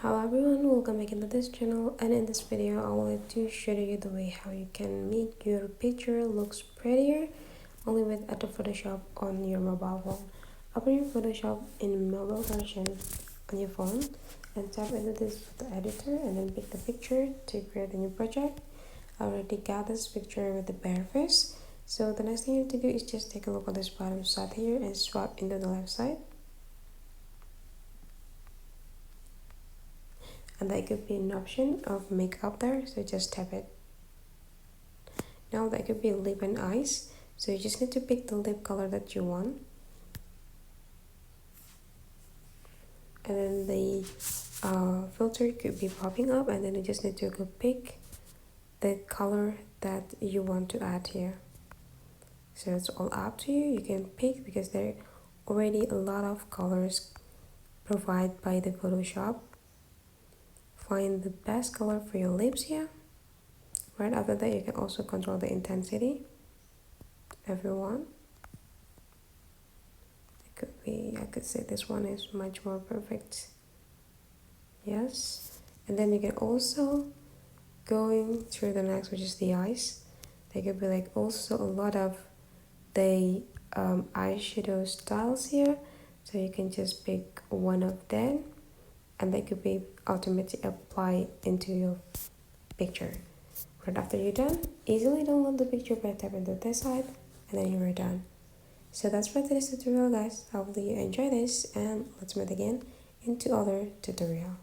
Hello everyone, welcome back into this channel, and in this video I wanted to show you the way how you can make your picture looks prettier only with Adobe Photoshop on your mobile phone. Open your Photoshop in mobile version on your phone and tap into this photo editor and then pick the picture to create a new project. I already got this picture with the bare face, so the next thing you have to do is just take a look at this bottom side here and swipe into the left side. And there could be an option of makeup there, so just tap it. Now that could be lip and eyes, so you just need to pick the lip color that you want, and then the filter could be popping up, and then you just need to go pick the color that you want to add here. So it's all up to you. You can pick because there are already a lot of colors provided by the Photoshop. Find the best color for your lips here. Right after that, you can also control the intensity if you want. It could be, I could say this one is much more perfect. Yes. And then you can also going through the next, which is the eyes. There could be like also a lot of the eyeshadow styles here. So you can just pick one of them and they could be automatically applied into your picture. Right after you're done, easily download the picture by tapping to this side and then you're done. So that's for today's tutorial guys. Hopefully you enjoy this and let's meet again into other tutorial.